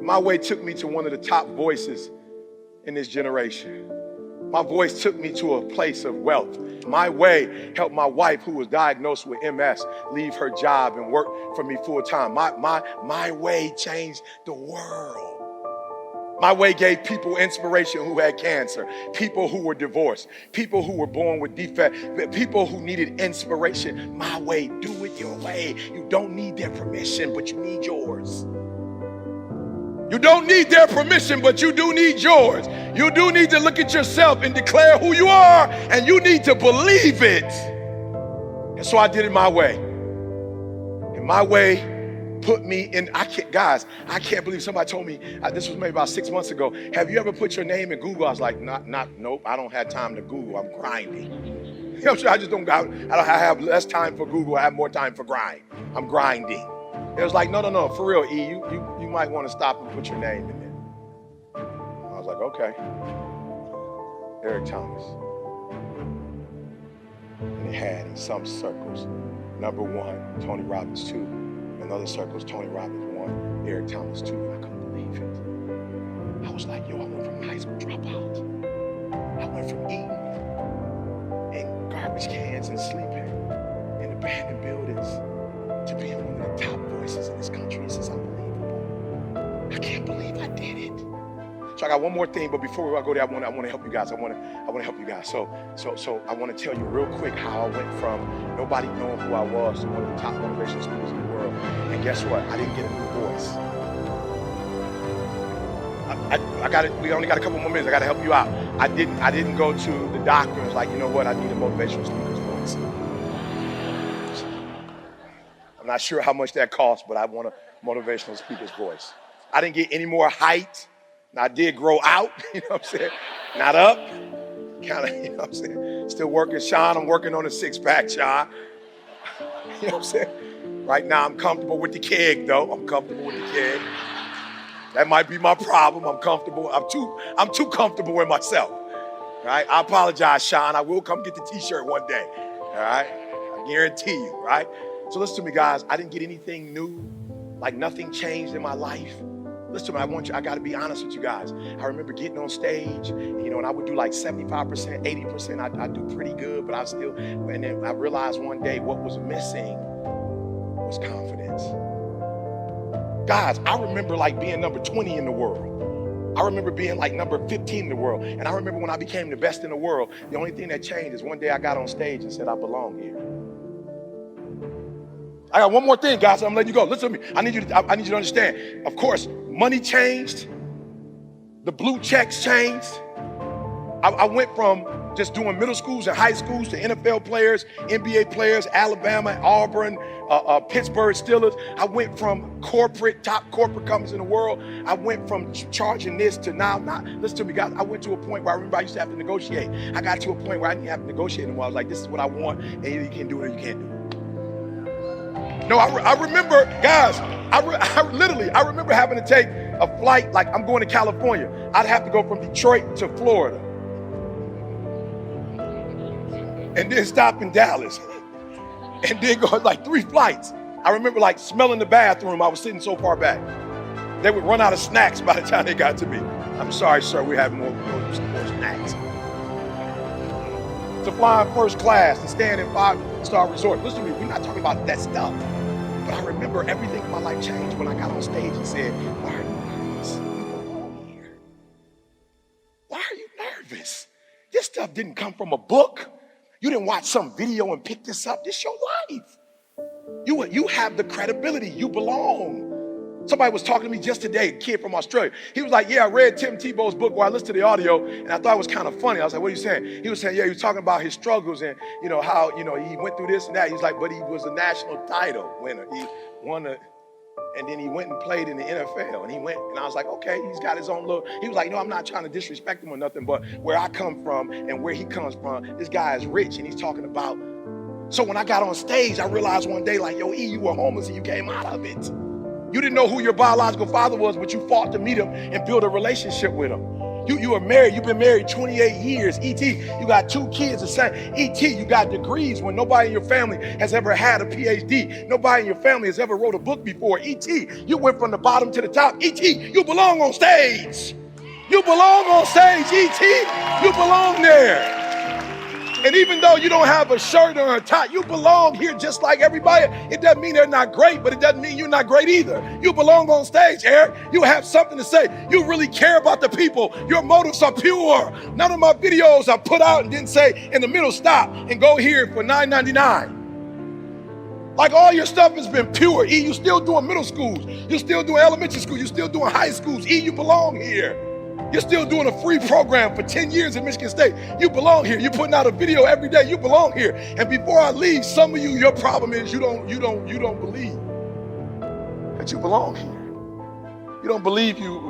My way took me to one of the top voices in this generation. My voice took me to a place of wealth. My way helped my wife, who was diagnosed with MS, leave her job and work for me full time. My way changed the world. My way gave people inspiration who had cancer, people who were divorced, people who were born with defect, people who needed inspiration. My way, do it your way. You don't need their permission, but you need yours. You don't need their permission, but you do need yours. You do need to look at yourself and declare who you are, and you need to believe it. And so I did it my way. And my way put me in, I can't believe somebody told me, this was maybe about 6 months ago, have you ever put your name in Google? I was like, nope, I don't have time to Google, I'm grinding. You know what I'm saying? I have less time for Google, I have more time for grind. I'm grinding. It was like, no, for real, E, you might want to stop and put your name in there. I was like, okay. Eric Thomas. And it had in some circles, number 1, Tony Robbins 2. In other circles, Tony Robbins 1, Eric Thomas 2. And I couldn't believe it. I was like, yo, I went from high school dropout. I went from eating in garbage cans and sleeping in abandoned buildings to being one of the top voices in this country. This is unbelievable. I can't believe I did it. So I got one more thing, but before I go there, I want to help you guys. I want to help you guys. So I want to tell you real quick how I went from nobody knowing who I was to one of the top motivational speakers in the world. And guess what? I didn't get a new voice. I got it. We only got a couple more minutes. I got to help you out. I didn't go to the doctor and was like, you know what? I need a motivational speaker's voice. I'm not sure how much that costs, but I want a motivational speaker's voice. I didn't get any more height. I did grow out, you know what I'm saying? Not up. Kind of, you know what I'm saying? Still working, Sean. I'm working on a 6-pack, Sean. You know what I'm saying? Right now, I'm comfortable with the keg, though. I'm comfortable with the keg. That might be my problem. I'm comfortable. I'm too comfortable with myself. All right? I apologize, Sean. I will come get the T-shirt one day. All right? I guarantee you, right? So listen to me, guys. I didn't get anything new. Like nothing changed in my life. Listen to me, I got to be honest with you guys. I remember getting on stage, and I would do like 75%, 80%. I do pretty good, but and then I realized one day what was missing was confidence. Guys, I remember like being number 20 in the world. I remember being like number 15 in the world. And I remember when I became the best in the world, the only thing that changed is one day I got on stage and said, I belong here. I got one more thing, guys. I'm letting you go. Listen to me. I need you to understand. Of course, money changed. The blue checks changed. I went from just doing middle schools and high schools to NFL players, NBA players, Alabama, Auburn, Pittsburgh Steelers. I went from top corporate companies in the world. I went from charging this to now. Listen to me, guys. I went to a point where I remember I used to have to negotiate. I got to a point where I didn't have to negotiate anymore. I was like, this is what I want, and either you can do it or you can't do it. No, I remember, guys, I remember having to take a flight, like I'm going to California. I'd have to go from Detroit to Florida. And then stop in Dallas. And then go like 3 flights. I remember like smelling the bathroom. I was sitting so far back. They would run out of snacks by the time they got to me. I'm sorry, sir, we have more snacks. To fly in first class, to stand in 5-star resorts. Listen to me, we're not talking about that stuff. But I remember everything in my life changed when I got on stage and said, why are you nervous? You belong here. Why are you nervous? This stuff didn't come from a book. You didn't watch some video and pick this up. This is your life. You have the credibility. You belong. Somebody was talking to me just today, a kid from Australia. He was like, yeah, I read Tim Tebow's book where I listened to the audio, and I thought it was kind of funny. I was like, what are you saying? He was saying, yeah, he was talking about his struggles and, how, he went through this and that. He's like, but he was a national title winner. He won and then he went and played in the NFL, and I was like, okay, he's got his own little, he was like, I'm not trying to disrespect him or nothing, but where I come from and where he comes from, this guy is rich, and he's talking about, so when I got on stage, I realized one day, like, yo, E, you were homeless and you came out of it. You didn't know who your biological father was, but you fought to meet him and build a relationship with him. You are married. You've been married 28 years. E.T., you got 2 kids the same. E.T., you got degrees when nobody in your family has ever had a PhD. Nobody in your family has ever wrote a book before. E.T., you went from the bottom to the top. E.T., you belong on stage. You belong on stage, E.T. You belong there. And even though you don't have a shirt or a tie, you belong here just like everybody. It doesn't mean they're not great, but it doesn't mean you're not great either. You belong on stage, Eric. You have something to say. You really care about the people. Your motives are pure. None of my videos I put out and didn't say in the middle, stop and go here for $9.99. Like all your stuff has been pure. E, you still doing middle schools. You're still doing elementary school. You're still doing high schools. E, you belong here. You're still doing a free program for 10 years at Michigan State. You belong here. You're putting out a video every day. You belong here. And before I leave, some of you, your problem is you don't believe that you belong here. You don't believe you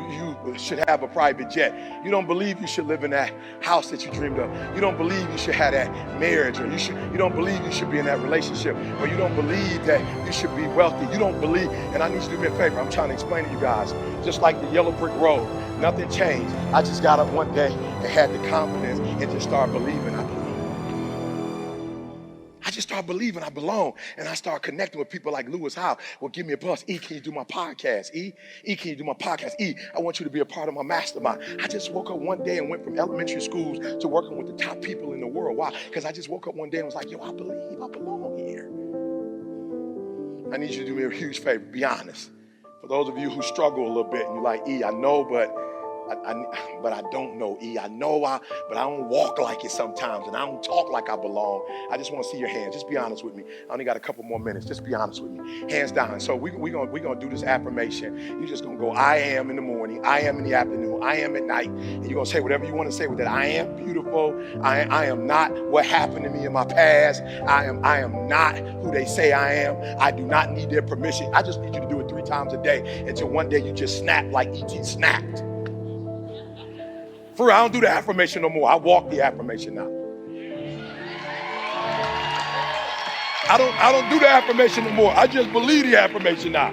should have a private jet. You don't believe you should live in that house that you dreamed of. You don't believe you should have that marriage, or you don't believe you should be in that relationship, or you don't believe that you should be wealthy. You don't believe, and I need you to do me a favor. I'm trying to explain to you guys, just like the yellow brick road, nothing changed. I just got up one day and had the confidence and just started believing I belong. I just started believing I belong, and I started connecting with people like Lewis Howe. Well, give me a buzz. E, can you do my podcast? E, can you do my podcast? E, I want you to be a part of my mastermind. I just woke up one day and went from elementary schools to working with the top people in the world. Why? Because I just woke up one day and was like, yo, I believe I belong here. I need you to do me a huge favor. Be honest. For those of you who struggle a little bit and you're like, E, I know, but I don't know, E. I know, but I don't walk like it sometimes, and I don't talk like I belong. I just want to see your hands. Just be honest with me. I only got a couple more minutes. Just be honest with me. Hands down. So we're gonna do this affirmation. You're just gonna go, I am in the morning, I am in the afternoon, I am at night, and you're gonna say whatever you want to say with that. I am beautiful. I am not what happened to me in my past. I am not who they say I am. I do not need their permission. I just need you to do it 3 times a day until one day you just snap like E.T. snapped. For real, I don't do the affirmation no more. I walk the affirmation now. I don't do the affirmation no more. I just believe the affirmation now.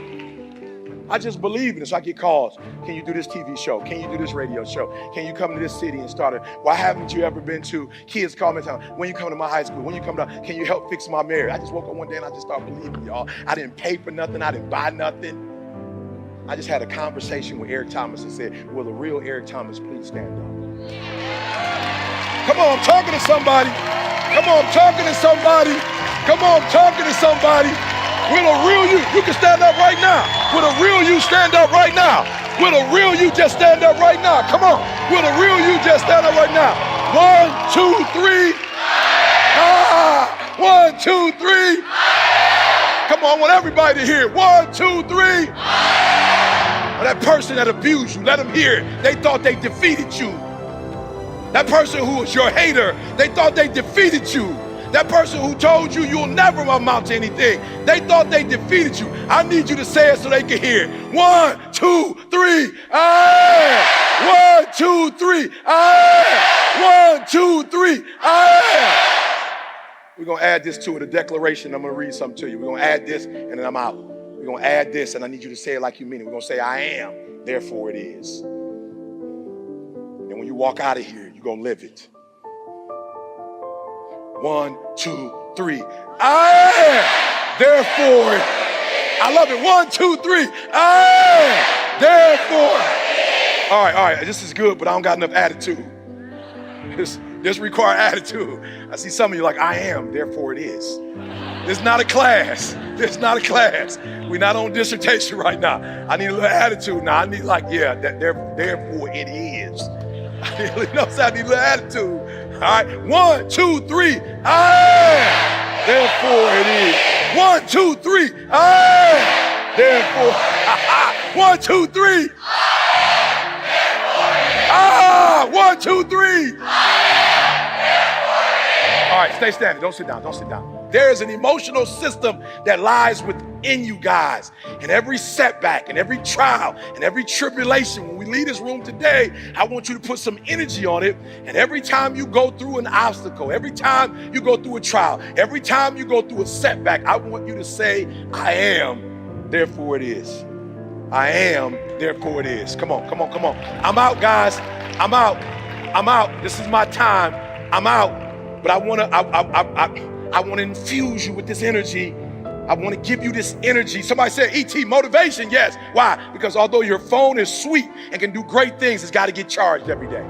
I just believe it. So I get calls. Can you do this TV show? Can you do this radio show? Can you come to this city and start it? Why haven't you ever been to? Kids call me and tell me, when you come to my high school, when you come down, can you help fix my marriage? I just woke up one day and I just started believing, y'all. I didn't pay for nothing. I didn't buy nothing. I just had a conversation with Eric Thomas and said, will the real Eric Thomas please stand up? Come on, I'm talking to somebody. Come on, I'm talking to somebody. Come on, I'm talking to somebody. Will a real you can stand up right now. Will a real you stand up right now? Will a real you just stand up right now? Come on, will a real you just stand up right now? 1, 2, 3. 1, 2, 3. Come on, I want everybody to hear it. 1, 2, 3. Or that person that abused you, let them hear it. They thought they defeated you. That person who was your hater, they thought they defeated you. That person who told you you'll never amount to anything, they thought they defeated you. I need you to say it so they can hear it. 1, 2, 3. 1, 2, 3. 1, 2, 3. We're going to add this to it, a declaration. I'm going to read something to you. We're going to add this, and then I'm out. We're going to add this, and I need you to say it like you mean it. We're going to say, I am, therefore it is. And when you walk out of here, you're going to live it. 1, 2, 3. I am, therefore it is. I love it. 1, 2, 3. I am, therefore. All right. This is good, but I don't got enough attitude. This requires attitude. I see some of you like, I am, therefore it is. This is not a class. This is not a class. We're not on dissertation right now. I need a little attitude now. I need therefore it is. I need a little attitude. All right, 1, 2, 3. I am, therefore it is. 1, 2, 3. I am, therefore. 1, 2, 3. 1, 2, 3. All right, stay standing. Don't sit down. There is an emotional system that lies within you guys. And every setback and every trial and every tribulation, when we leave this room today, I want you to put some energy on it. And every time you go through an obstacle, every time you go through a trial, every time you go through a setback, I want you to say, I am, therefore it is. I am, therefore it is. Come on, come on, come on. I'm out, guys. I'm out. I'm out. This is my time. I'm out. But I want to infuse you with this energy. I want to give you this energy. Somebody said, ET, motivation. Yes. Why? Because although your phone is sweet and can do great things, it's got to get charged every day.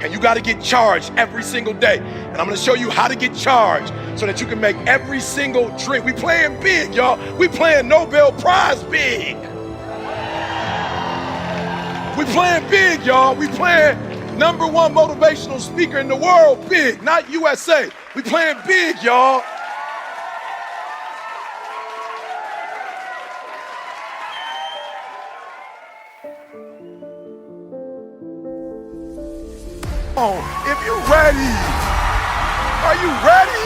And you got to get charged every single day. And I'm going to show you how to get charged so that you can make every single drink. We playing big, y'all. We playing Nobel Prize big. We playing big, y'all. We playing #1 motivational speaker in the world big, not USA. We playing big, y'all. If you're ready, are you ready?